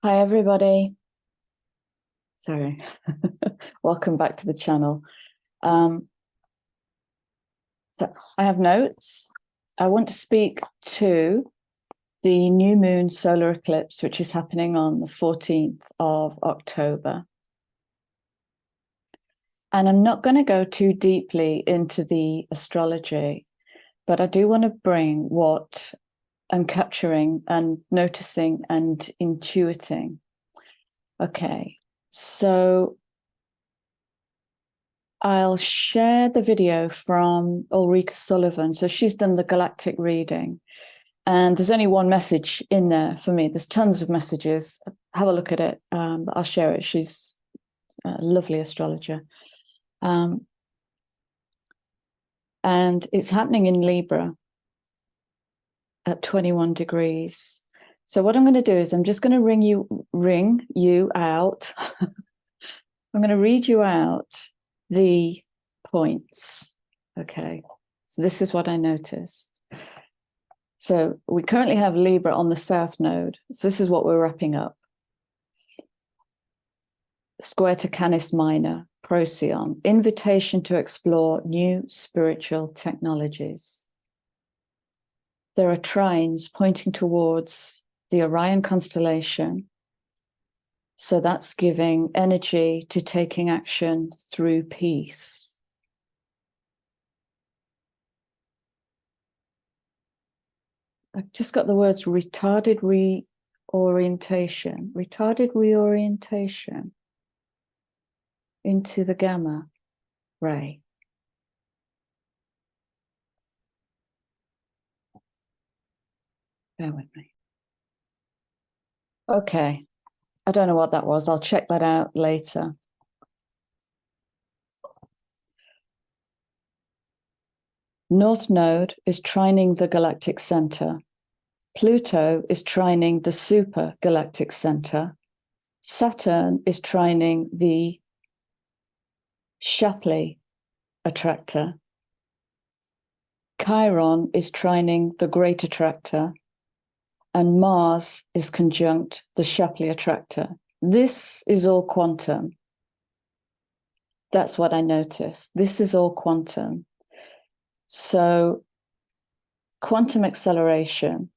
Hi, everybody. Sorry. Welcome back to the channel. So I have notes. I want to speak to the new moon solar eclipse, which is happening on the 14th of October. And I'm not going to go too deeply into the astrology, but I do want to bring what I'm capturing and noticing and intuiting. Okay, so I'll share the video from Ulrika Sullivan. So she's done the Galactic reading. And there's only one message in there for me. There's tons of messages. Have a look at it. I'll share it. She's a lovely astrologer. And it's happening in Libra at 21 degrees. So what I'm going to do is I'm just going to ring you out. I'm going to read you out the points. Okay, so this is what I noticed. So we currently have Libra on the south node. So this is what we're wrapping up. Square to Canis Minor, Procyon, invitation to explore new spiritual technologies. There are trines pointing towards the Orion constellation. So that's giving energy to taking action through peace. I've just got the words retarded reorientation into the gamma ray. Bear with me. Okay. I don't know what that was. I'll check that out later. North Node is trining the galactic center. Pluto is trining the super galactic center. Saturn is trining the Shapley attractor. Chiron is trining the great attractor. And Mars is conjunct the Shapley attractor. This is all quantum. That's what I noticed. This is all quantum. So quantum acceleration.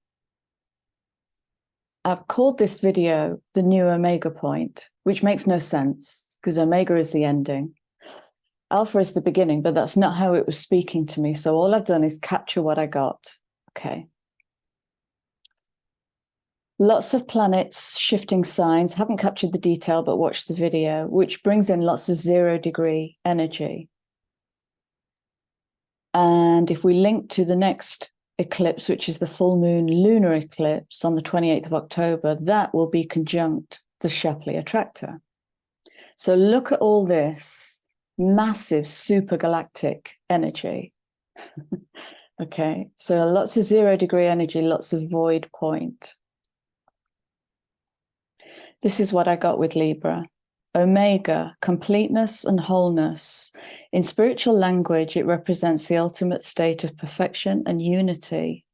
I've called this video the new Omega point, which makes no sense because Omega is the ending. Alpha is the beginning, but that's not how it was speaking to me. So all I've done is capture what I got. Okay. Lots of planets shifting signs. Haven't captured the detail, but watch the video, which brings in lots of 0-degree energy. And if we link to the next eclipse, which is the full moon lunar eclipse on the 28th of October, that will be conjunct the Shapley attractor. So look at all this massive supergalactic energy. Okay, so lots of 0-degree energy, lots of void point. This is what I got with Libra. Omega, completeness and wholeness. In spiritual language, it represents the ultimate state of perfection and unity.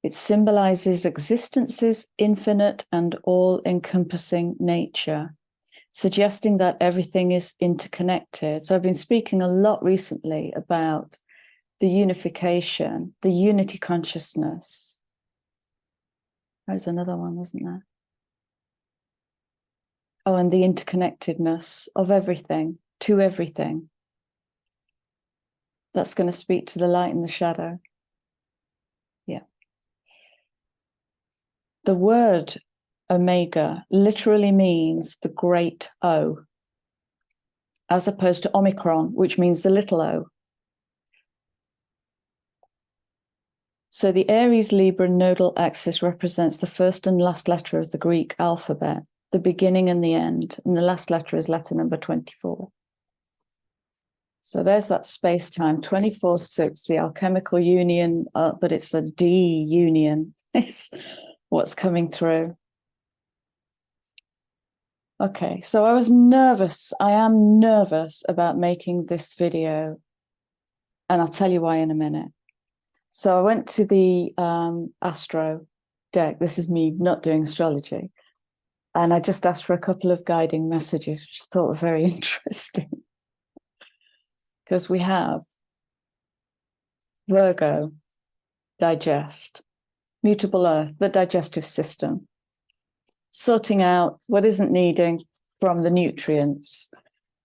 It symbolizes existence's infinite and all-encompassing nature, suggesting that everything is interconnected. So I've been speaking a lot recently about the unification, the unity consciousness. There's another one, wasn't there? Oh, and the interconnectedness of everything to everything. That's going to speak to the light and the shadow. Yeah. The word Omega literally means the great O, as opposed to Omicron, which means the little O. So the Aries Libra nodal axis represents the first and last letter of the Greek alphabet, the beginning and the end, and the last letter is letter number 24. So there's that space-time, 24/6, the alchemical union, but it's a D union. It's what's coming through. Okay, so I was nervous. I am nervous about making this video, and I'll tell you why in a minute. So I went to the Astro deck. This is me not doing astrology. And I just asked for a couple of guiding messages, which I thought were very interesting. Because we have Virgo, digest, mutable earth, the digestive system, sorting out what isn't needing from the nutrients.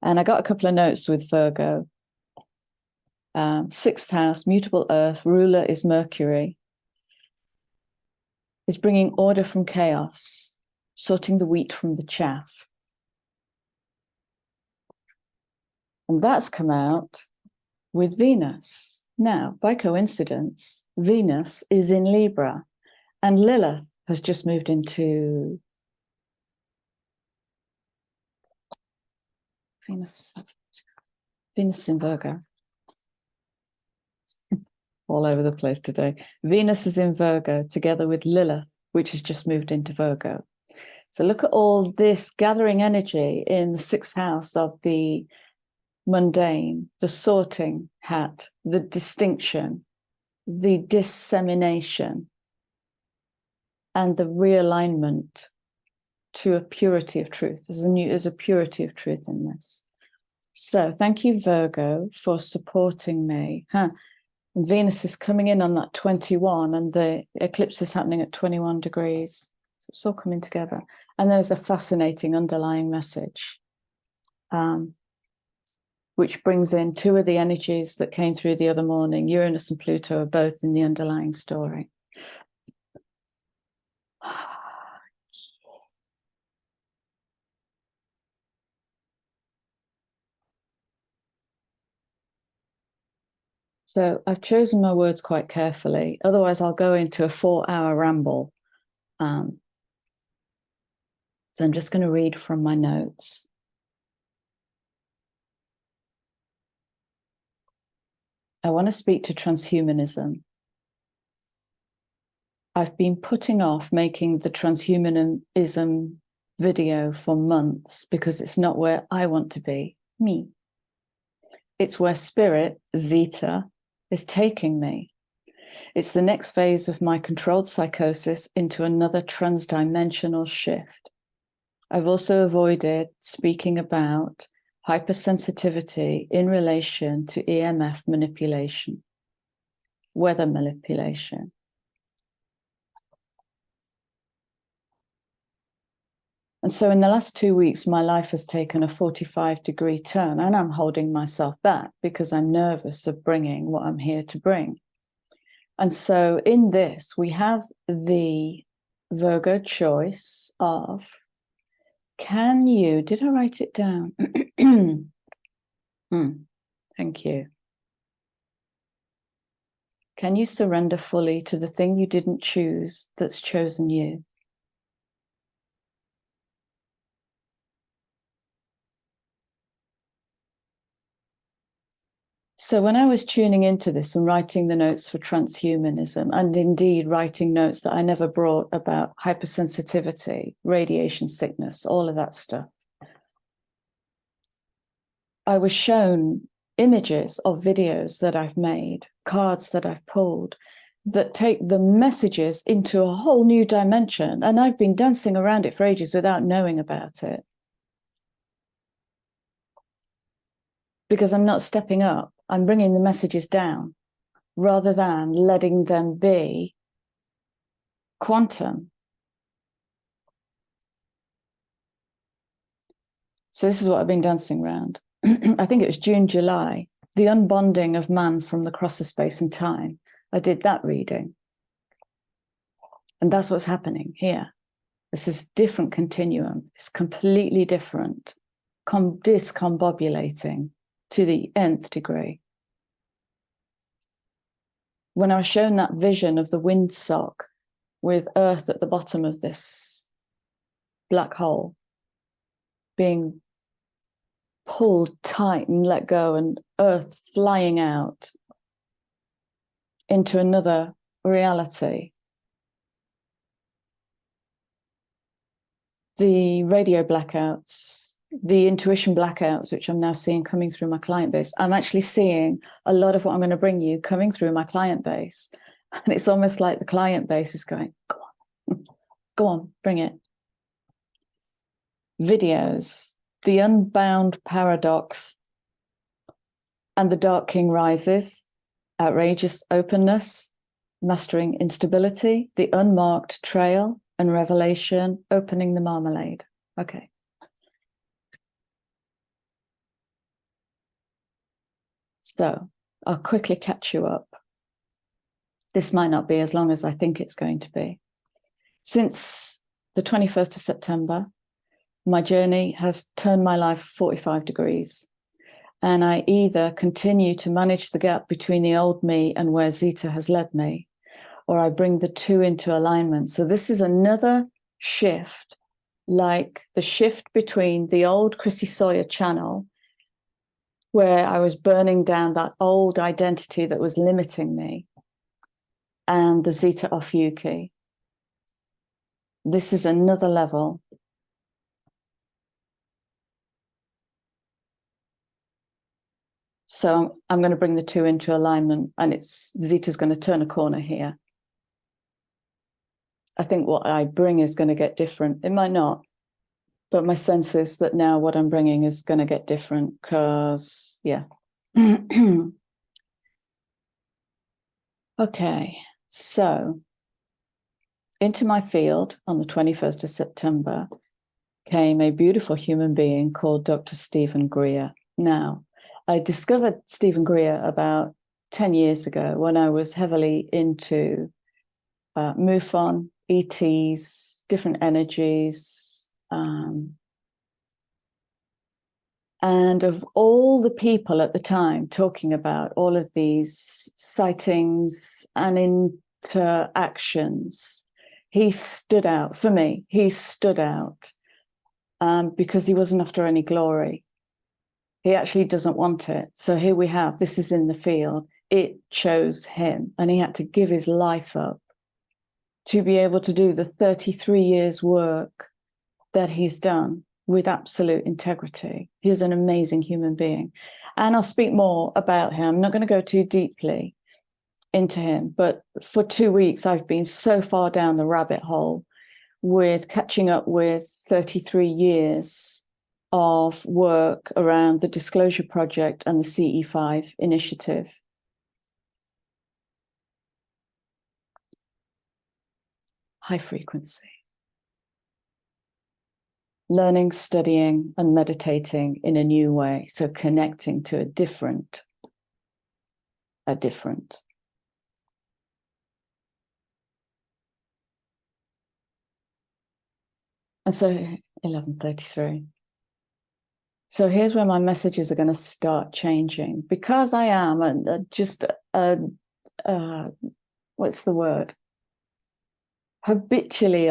And I got a couple of notes with Virgo. Sixth house, mutable earth, ruler is Mercury, is bringing order from chaos, sorting the wheat from the chaff. And that's come out with Venus. Now, by coincidence, Venus is in Libra, and Lilith has just moved into Venus in Virgo. All over the place today. Venus is in Virgo together with Lilith, which has just moved into Virgo. So look at all this gathering energy in the sixth house of the mundane, the sorting hat, the distinction, the dissemination, and the realignment to a purity of truth. There's a purity of truth in this. So thank you, Virgo, for supporting me. Venus is coming in on that 21, and the eclipse is happening at 21 degrees. So it's all coming together. And there's a fascinating underlying message, which brings in two of the energies that came through the other morning. Uranus and Pluto are both in the underlying story. So I've chosen my words quite carefully. Otherwise, I'll go into a 4-hour ramble. So I'm just going to read from my notes. I want to speak to transhumanism. I've been putting off making the transhumanism video for months because it's not where I want to be, me. It's where spirit, Zeta, is taking me. It's the next phase of my controlled psychosis into another transdimensional shift. I've also avoided speaking about hypersensitivity in relation to EMF manipulation, weather manipulation. And so in the last 2 weeks, my life has taken a 45-degree turn, and I'm holding myself back because I'm nervous of bringing what I'm here to bring. And so in this, we have the Virgo choice of, can you, did I write it down? Thank you. Can you surrender fully to the thing you didn't choose that's chosen you? So when I was tuning into this and writing the notes for transhumanism, and indeed writing notes that I never brought about hypersensitivity, radiation sickness, all of that stuff, I was shown images of videos that I've made, cards that I've pulled, that take the messages into a whole new dimension. And I've been dancing around it for ages without knowing about it. Because I'm not stepping up. I'm bringing the messages down rather than letting them be quantum. So this is what I've been dancing around. I think it was June, July, the unbonding of man from the cross of space and time. I did that reading. And that's what's happening here. This is different continuum. It's completely different, discombobulating to the nth degree. When I was shown that vision of the windsock with Earth at the bottom of this black hole being pulled tight and let go, and Earth flying out into another reality. The radio blackouts, the intuition blackouts, which I'm now seeing coming through my client base. I'm actually seeing a lot of what I'm going to bring you coming through my client base. And it's almost like the client base is going, go Go on, bring it. Videos, The Unbound Paradox and the Dark King Rises, Outrageous Openness, Mastering Instability, The Unmarked Trail, and Revelation, Opening the Marmalade. Okay. So I'll quickly catch you up. This might not be as long as I think it's going to be. Since the 21st of September, my journey has turned my life 45 degrees. And I either continue to manage the gap between the old me and where Zeta has led me, or I bring the two into alignment. So this is another shift, like the shift between the old Chrissy Sawyer channel, where I was burning down that old identity that was limiting me, and the Zeta Ophiuchi. This is another level. So I'm going to bring the two into alignment, and Zeta's going to turn a corner here. I think what I bring is going to get different. It might not, but my sense is that now what I'm bringing is going to get different because, yeah. Okay, so into my field on the 21st of September came a beautiful human being called Dr. Stephen Greer. Now, I discovered Stephen Greer about 10 years ago when I was heavily into MUFON, ETs, different energies. And of all the people at the time talking about all of these sightings and interactions, he stood out for me. He stood out because he wasn't after any glory. He actually doesn't want it. So here we have, this is in the field. It chose him, and he had to give his life up to be able to do the 33 years work that he's done with absolute integrity. He's an amazing human being. And I'll speak more about him. I'm not going to go too deeply into him, but for 2 weeks, I've been so far down the rabbit hole with catching up with 33 years of work around the Disclosure Project and the CE5 initiative. High frequency. Learning, studying, and meditating in a new way. So connecting to a different. And so 11:33. So here's where my messages are going to start changing, because I am what's the word? Habitually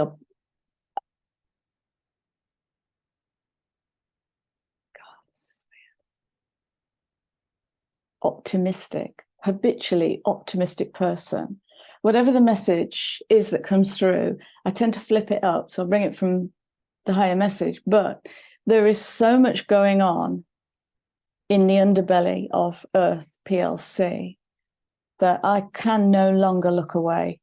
habitually optimistic person. Whatever the message is that comes through, I tend to flip it up. So I'll bring it from the higher message. But there is so much going on in the underbelly of Earth PLC that I can no longer look away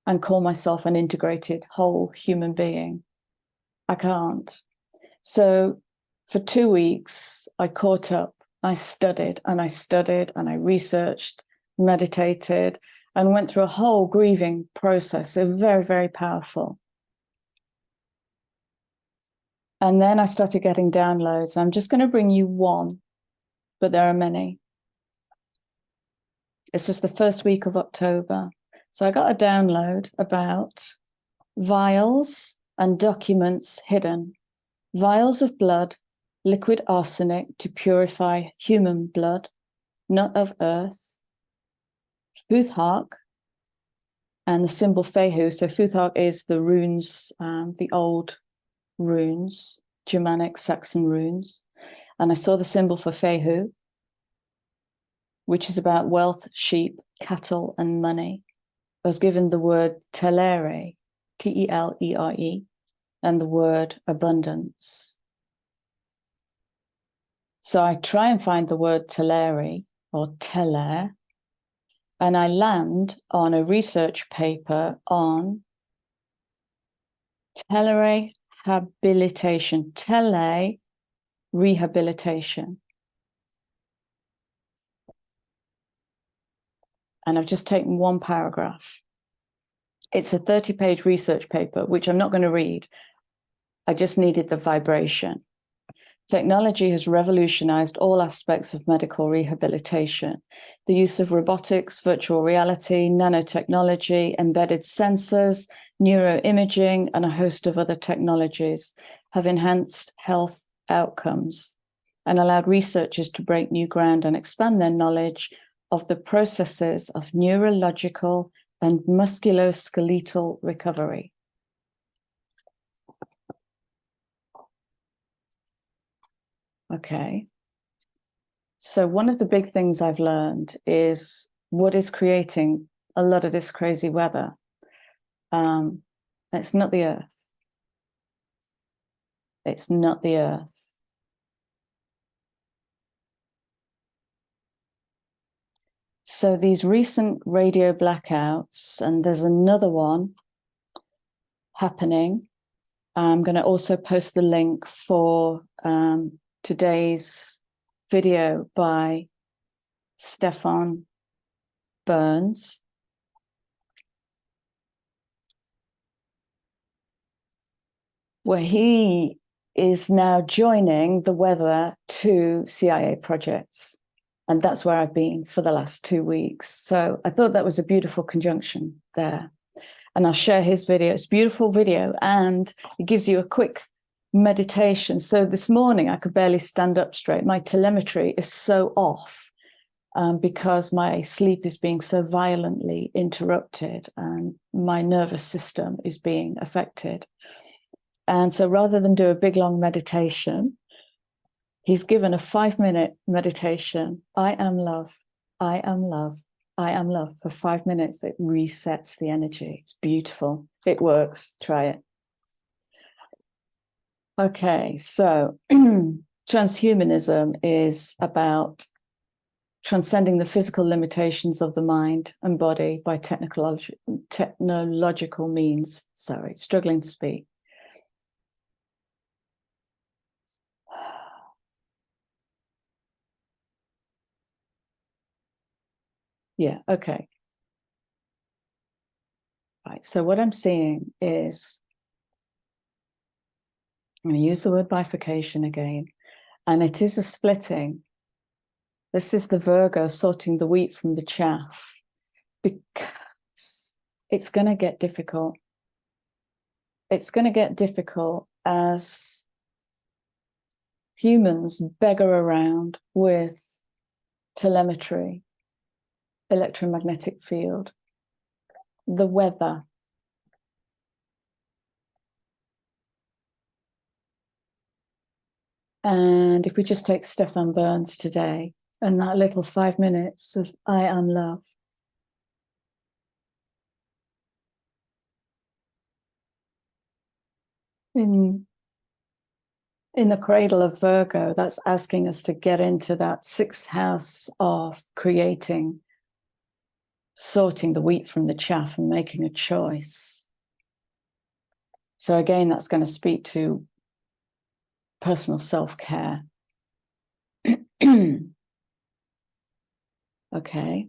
and call myself an integrated whole human being. I can't. So for 2 weeks, I caught up. I studied and I researched, meditated, and went through a whole grieving process. So very, very powerful. And then I started getting downloads. I'm just going to bring you one, but there are many. It's just the first week of October. So I got a download about vials and documents hidden. Vials of blood, liquid arsenic to purify human blood, not of earth. Futhhark and the symbol Fehu. So Futhhark is the runes, the old runes, Germanic Saxon runes. And I saw the symbol for Fehu, which is about wealth, sheep, cattle, and money. I was given the word telere, T-E-L-E-R-E, and the word abundance. So I try and find the word telere or teler, and I land on a research paper on Telerehabilitation. Telerehabilitation. And I've just taken one paragraph. It's a 30-page research paper, which I'm not going to read. I just needed the vibration. Technology has revolutionized all aspects of medical rehabilitation. The use of robotics, virtual reality, nanotechnology, embedded sensors, neuroimaging, and a host of other technologies have enhanced health outcomes and allowed researchers to break new ground and expand their knowledge of the processes of neurological and musculoskeletal recovery. Okay. So one of the big things I've learned is what is creating a lot of this crazy weather. It's not the Earth. It's not the Earth. So these recent radio blackouts, and there's another one happening. I'm going to also post the link for today's video by Stefan Burns. Where he is now joining the weather to CIA projects. And that's where I've been for the last 2 weeks. So I thought that was a beautiful conjunction there. And I'll share his video. It's a beautiful video, and it gives you a quick meditation. So this morning I could barely stand up straight. My telemetry is so off because my sleep is being so violently interrupted and my nervous system is being affected. And so rather than do a big long meditation, he's given a 5-minute meditation. I am love. I am love. I am love. For 5 minutes, it resets the energy. It's beautiful. It works. Try it. Okay, so transhumanism is about transcending the physical limitations of the mind and body by technological means. Sorry, struggling to speak. Yeah, okay. Right, so what I'm seeing is, I'm going to use the word bifurcation again, and it is a splitting. This is the Virgo sorting the wheat from the chaff, because it's going to get difficult. It's going to get difficult as humans beggar around with telemetry, electromagnetic field, the weather. And if we just take Stefan Burns today and that little 5 minutes of I am love. In the cradle of Virgo, that's asking us to get into that 6th house of creating, sorting the wheat from the chaff and making a choice. So again, that's going to speak to personal self-care. Okay.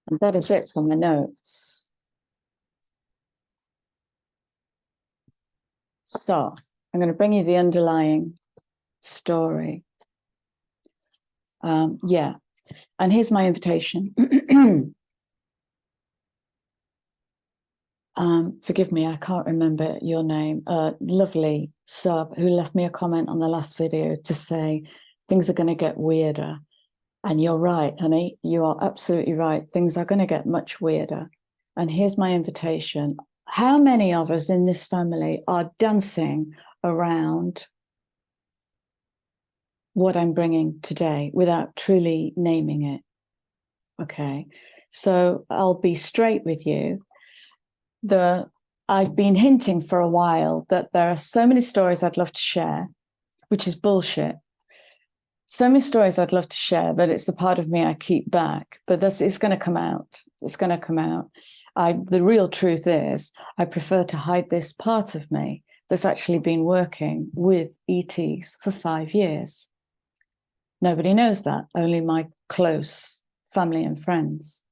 And that is it for my notes. So I'm going to bring you the underlying story. Yeah. And here's my invitation. Forgive me, I can't remember your name. Lovely sub who left me a comment on the last video to say things are going to get weirder. And you're right, honey. You are absolutely right. Things are going to get much weirder. And here's my invitation. How many of us in this family are dancing around what I'm bringing today without truly naming it? Okay. So I'll be straight with you. I've been hinting for a while that there are so many stories I'd love to share, which is bullshit. so many stories I'd love to share, but it's the part of me I keep back. But it's going to come out. It's going to come out. The real truth is, I prefer to hide this part of me that's actually been working with ETs for 5 years. Nobody knows that, only my close family and friends.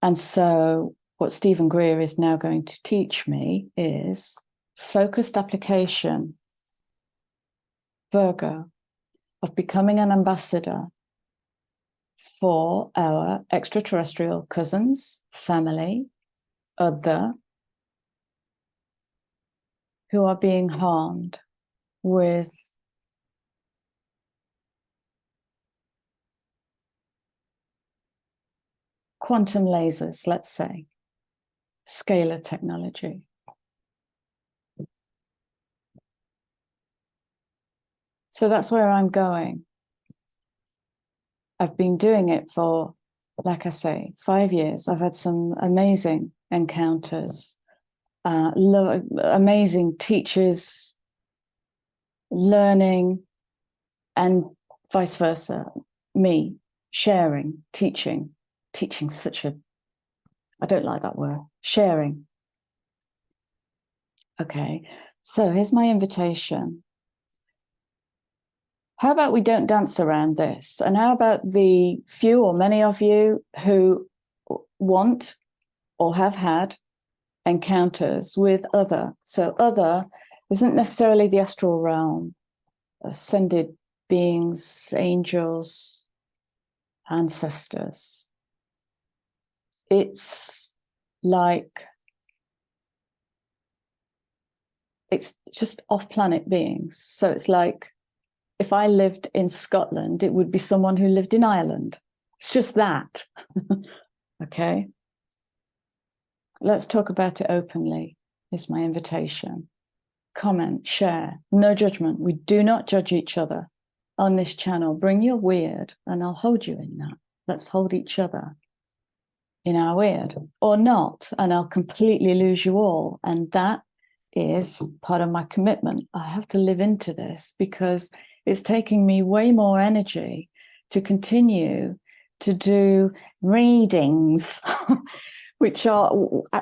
And so what Stephen Greer is now going to teach me is focused application, Virgo, of becoming an ambassador for our extraterrestrial cousins, family, other, who are being harmed with quantum lasers, let's say, scalar technology. So that's where I'm going. I've been doing it for, like I say, 5 years. I've had some amazing encounters, amazing teachers, learning, and vice versa. Me, sharing, teaching such a, I don't like that word, sharing. Okay, so here's my invitation. How about we don't dance around this? And how about the few or many of you who want or have had encounters with other? So other isn't necessarily the astral realm, ascended beings, angels, ancestors. It's like, it's just off-planet beings. So it's like, if I lived in Scotland, it would be someone who lived in Ireland. It's just that. Okay. Let's talk about it openly, is my invitation. Comment, share, no judgment. We do not judge each other on this channel. Bring your weird and I'll hold you in that. Let's hold each other in our weird, or not, and I'll completely lose you all. And that is part of my commitment. I have to live into this because it's taking me way more energy to continue to do readings, which are,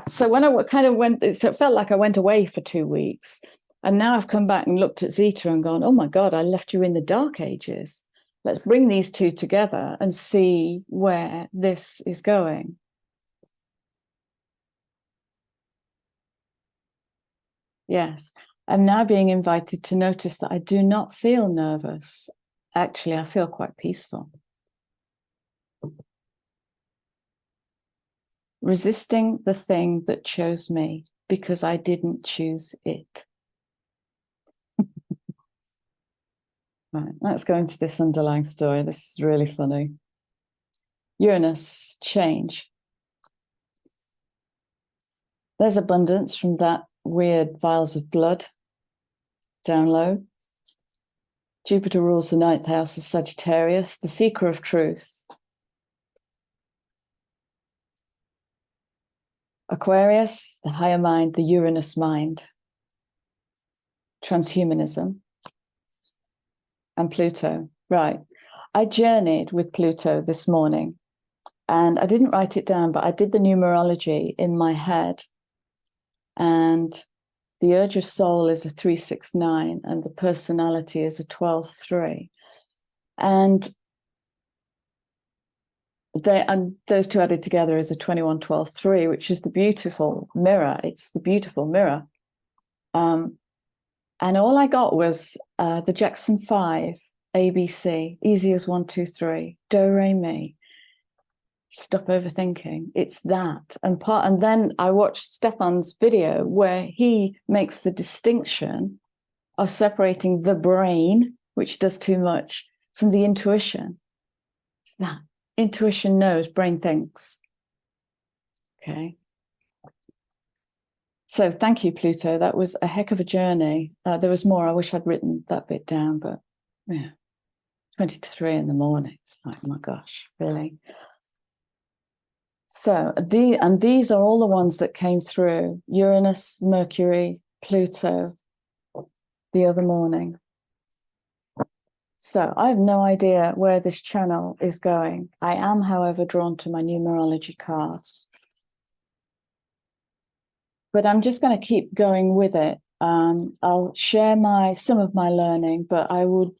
so when I kind of went, so it felt like I went away for 2 weeks. And now I've come back and looked at Zeta and gone, oh my God, I left you in the dark ages. Let's bring these two together and see where this is going. Yes. I'm now being invited to notice that I do not feel nervous. Actually, I feel quite peaceful. Resisting the thing that chose me because I didn't choose it. Right, let's go into this underlying story. This is really funny. Uranus, change. There's abundance from that weird vials of blood down low. Jupiter rules the 9th house of Sagittarius, the seeker of truth. Aquarius, the higher mind, the Uranus mind. Transhumanism. And Pluto. Right. I journeyed with Pluto this morning and I didn't write it down, but I did the numerology in my head. And the urge of soul is a 369 and the personality is a 12-3. And those two added together is a 21-12-3, which is the beautiful mirror. It's the beautiful mirror. And all I got was the Jackson 5, ABC, easy as 1, 2, 3, do, re, mi. Stop overthinking. It's that. And then I watched Stefan's video where he makes the distinction of separating the brain, which does too much, from the intuition. It's that. Intuition knows, brain thinks. Okay. So thank you, Pluto. That was a heck of a journey. There was more. I wish I'd written that bit down, but yeah, 20 to 3 in the morning. It's like, oh my gosh, really? So these are all the ones that came through. Uranus, Mercury, Pluto, the other morning. So I have no idea where this channel is going. I am, however, drawn to my numerology cards. But I'm just going to keep going with it. I'll share some of my learning, but I would,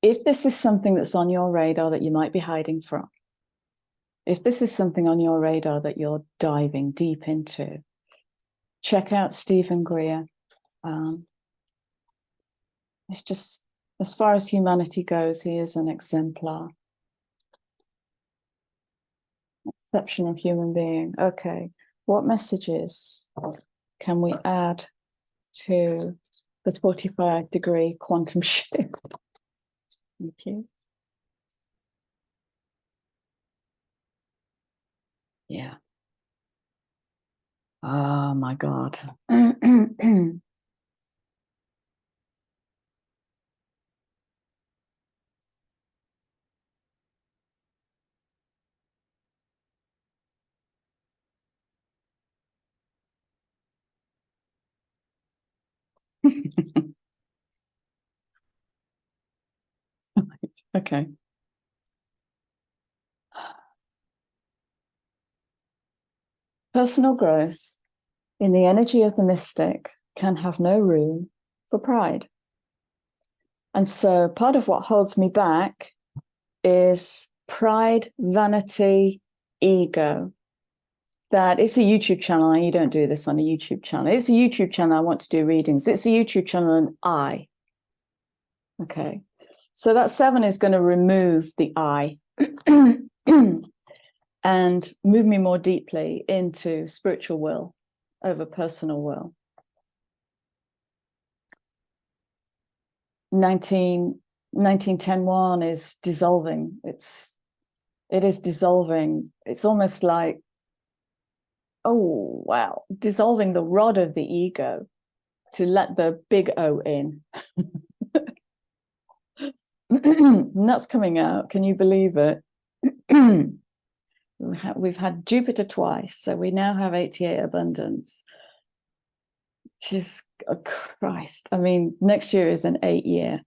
if this is something that's on your radar that you might be hiding from, if this is something on your radar that you're diving deep into, check out Stephen Greer. It's just, as far as humanity goes, he is an exemplar. Exceptional human being. Okay, what messages can we add to the 45-degree quantum shift? Thank you. Yeah. Oh my God. Okay. Personal growth in the energy of the mystic can have no room for pride. And so part of what holds me back is pride, vanity, ego. That it's a YouTube channel, and you don't do this on a YouTube channel. It's a YouTube channel, I want to do readings. It's a YouTube channel, and I. Okay. So that 7 is going to remove the I and move me more deeply into spiritual will over personal will. 1910-1 is dissolving. It is dissolving. It's almost like, oh, wow, dissolving the rod of the ego to let the big O in. And that's coming out. Can you believe it? We've had Jupiter twice, so we now have 88 abundance. Just, oh Christ. I mean, next year is an 8-year.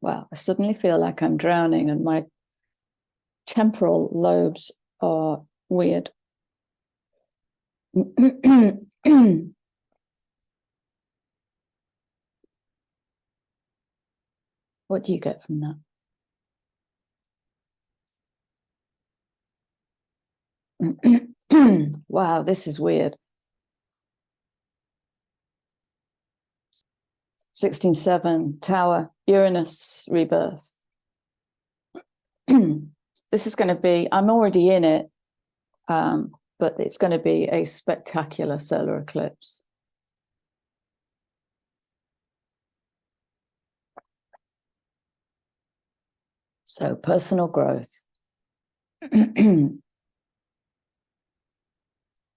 Well, I suddenly feel like I'm drowning and my temporal lobes are weird. What do you get from that? Wow, this is weird. 16-7, Tower, Uranus, rebirth. This is going to be, I'm already in it, but it's going to be a spectacular solar eclipse. So personal growth.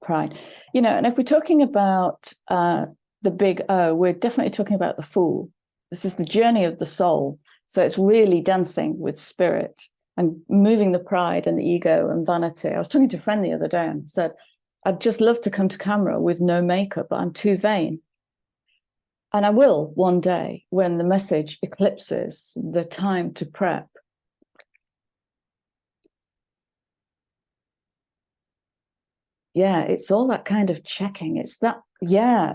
Pride. You know, and if we're talking about the big O, we're definitely talking about the Fool. This is the journey of the soul. So it's really dancing with spirit and moving the pride and the ego and vanity. I was talking to a friend the other day and said, I'd just love to come to camera with no makeup, but I'm too vain. And I will one day when the message eclipses the time to prep. Yeah, it's all that kind of checking. It's that, yeah,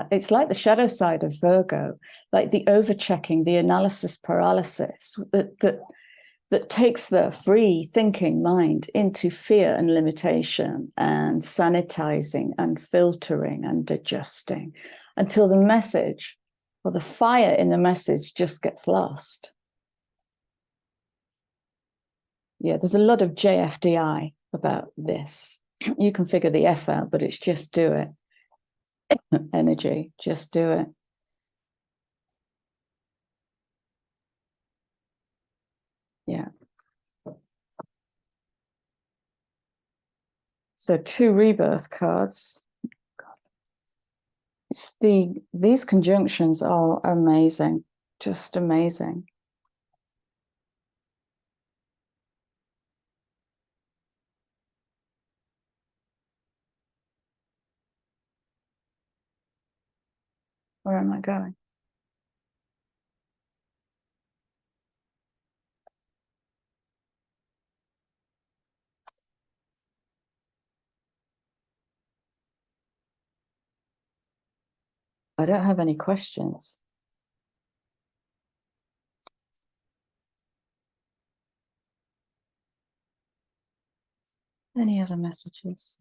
it's like the shadow side of Virgo, like the over-checking, the analysis paralysis that takes the free thinking mind into fear and limitation and sanitizing and filtering and adjusting until the message or the fire in the message just gets lost. Yeah, there's a lot of JFDI about this. You can figure the F out, but it's just do it. Energy, just do it. Yeah. So 2 rebirth cards. these conjunctions are amazing, just amazing. Where am I going? I don't have any questions. Any other messages?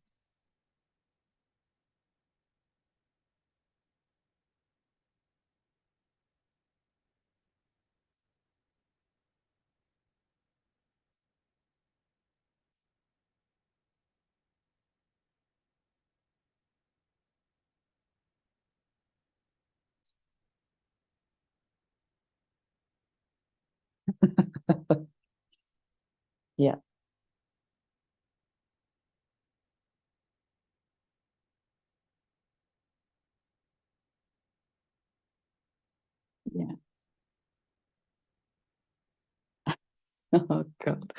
Yeah. Yeah. Oh God.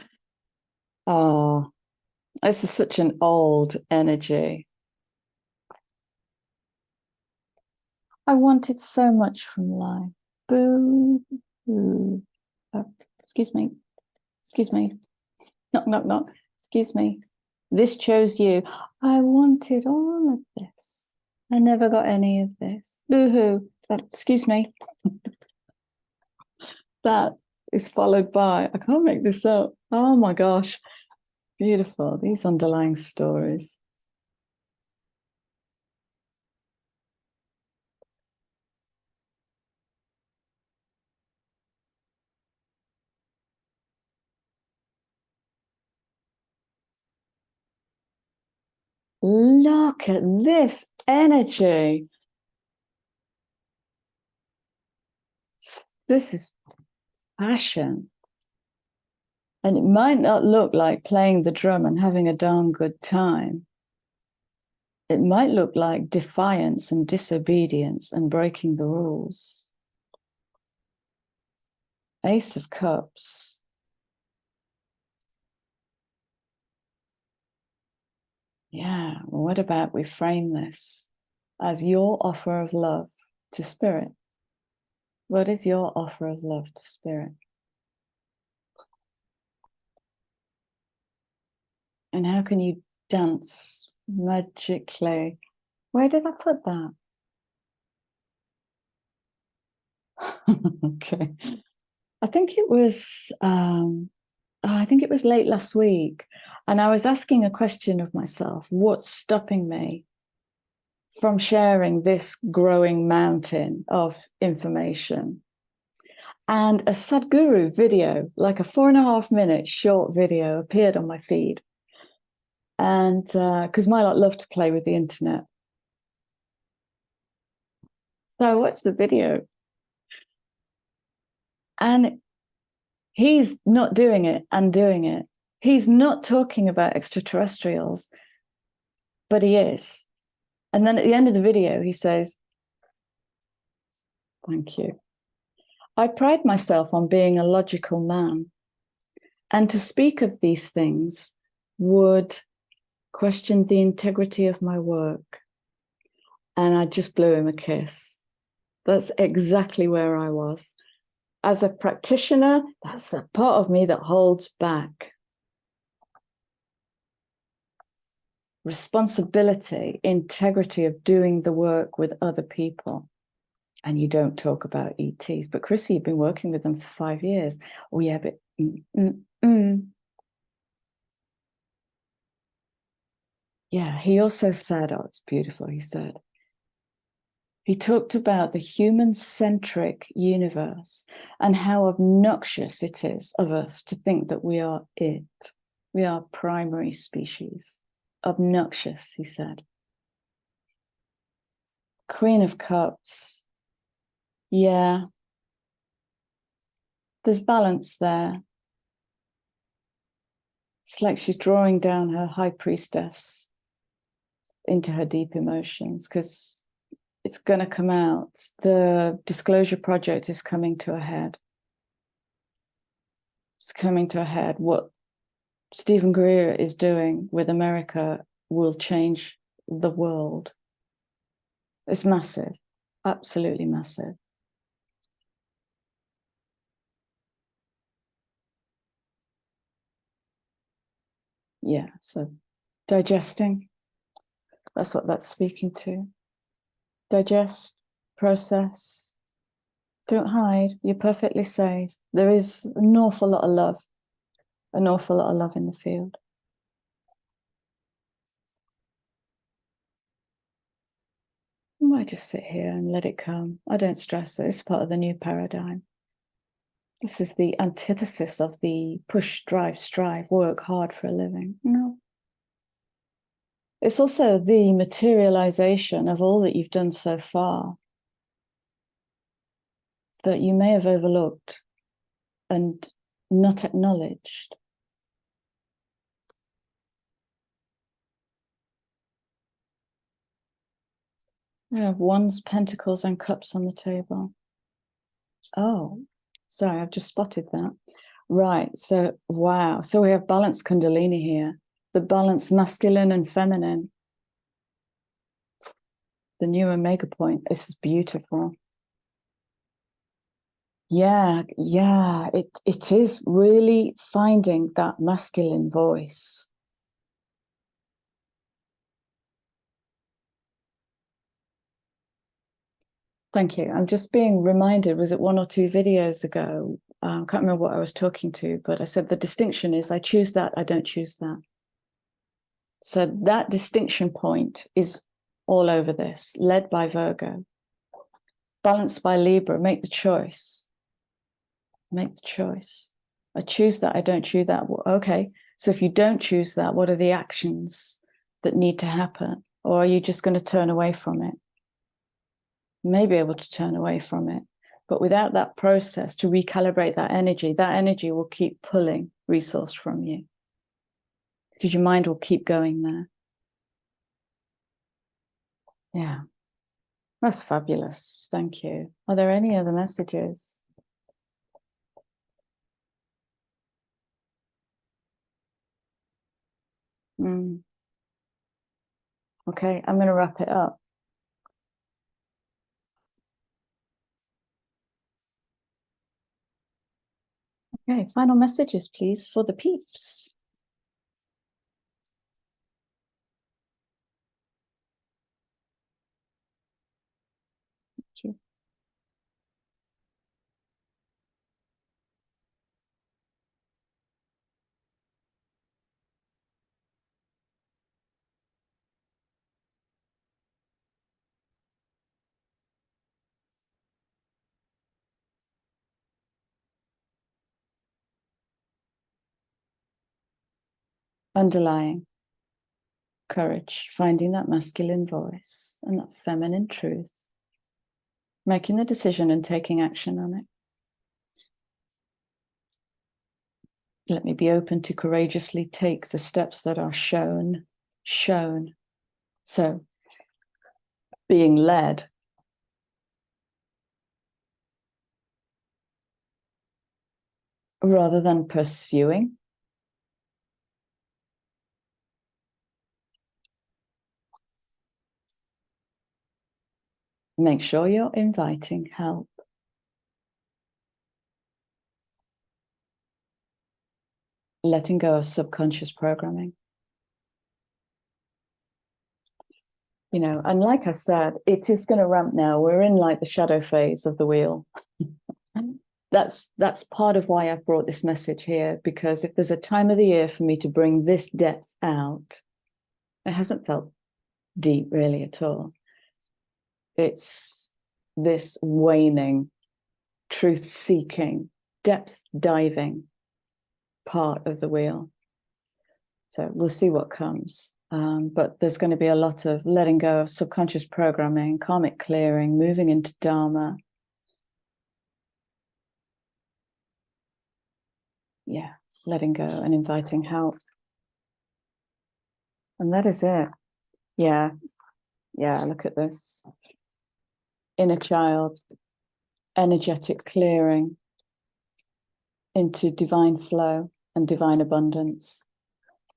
Oh, this is such an old energy. I wanted so much from life. Boo. Boo. Excuse me. Excuse me. Knock, knock, knock. Excuse me. This chose you. I wanted all of this. I never got any of this. Boo-hoo. Excuse me. That is followed by, I can't make this up. Oh my gosh. Beautiful. These underlying stories. Look at this energy. This is passion. And it might not look like playing the drum and having a darn good time. It might look like defiance and disobedience and breaking the rules. Ace of Cups. Yeah, well, what about we frame this as your offer of love to spirit? What is your offer of love to spirit? And how can you dance magically? Where did I put that? Okay. I think it was late last week. And I was asking a question of myself, what's stopping me from sharing this growing mountain of information? And a Sadhguru video, like a 4.5 minute short video, appeared on my feed. And because my lot love to play with the internet. So I watched the video. And he's not doing it and doing it. He's not talking about extraterrestrials, but he is. And then at the end of the video, he says, "Thank you. I pride myself on being a logical man, and to speak of these things would question the integrity of my work." And I just blew him a kiss. That's exactly where I was. As a practitioner, that's the part of me that holds back. Responsibility, integrity of doing the work with other people. And you don't talk about ETs. But Chrissy, you've been working with them for 5 years. Oh, yeah, but... Yeah, he also said, oh, it's beautiful, he said, he talked about the human-centric universe and how obnoxious it is of us to think that we are it. We are primary species. Obnoxious, he said. Queen of Cups. Yeah. There's balance there. It's like she's drawing down her high priestess into her deep emotions, because it's going to come out. The disclosure project is coming to a head. It's coming to a head. What Stephen Greer is doing with America will change the world. It's massive, absolutely massive. Yeah, so digesting, that's what that's speaking to. Digest, process, don't hide, you're perfectly safe. There is an awful lot of love, an awful lot of love in the field. I might just sit here and let it come. I don't stress it. It's part of the new paradigm. This is the antithesis of the push, drive, strive, work hard for a living. No. It's also the materialization of all that you've done so far that you may have overlooked and not acknowledged. We have wands, pentacles, and cups on the table. Oh, sorry, I've just spotted that. Right, so wow. So we have balanced Kundalini here, the balanced masculine and feminine. The new omega point. This is beautiful. Yeah, it is really finding that masculine voice. Thank you. I'm just being reminded, was it 1 or 2 videos ago? I can't remember what I was talking to, but I said the distinction is I choose that, I don't choose that. So that distinction point is all over this, led by Virgo, balanced by Libra. Make the choice. Make the choice. I choose that, I don't choose that. Well, okay, so if you don't choose that, what are the actions that need to happen? Or are you just going to turn away from it? You may be able to turn away from it, but without that process to recalibrate that energy will keep pulling resource from you because your mind will keep going there. Yeah, that's fabulous. Thank you. Are there any other messages? Okay, I'm going to wrap it up. Okay, final messages, please, for the peeps. Thank you. Underlying courage, finding that masculine voice and that feminine truth, making the decision and taking action on it. Let me be open to courageously take the steps that are shown. So being led. Rather than pursuing. Make sure you're inviting help. Letting go of subconscious programming. You know, and like I said, it is going to ramp now. We're in like the shadow phase of the wheel. That's part of why I've brought this message here, because if there's a time of the year for me to bring this depth out, it hasn't felt deep really at all. It's this waning, truth-seeking, depth-diving part of the wheel. So we'll see what comes. But there's going to be a lot of letting go of subconscious programming, karmic clearing, moving into Dharma. Yeah, letting go and inviting help. And that is it. Yeah, look at this. inner child, energetic clearing into divine flow and divine abundance.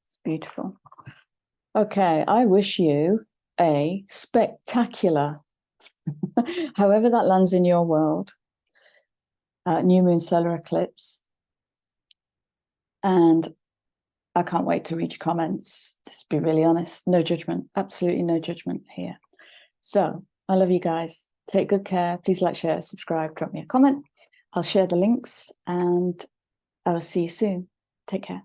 It's beautiful. Okay, I wish you a spectacular, however that lands in your world, new moon solar eclipse. And I can't wait to read your comments. Just be really honest. No judgment. Absolutely no judgment here. So I love you guys. Take good care. Please like, share, subscribe, drop me a comment. I'll share the links and I will see you soon. Take care.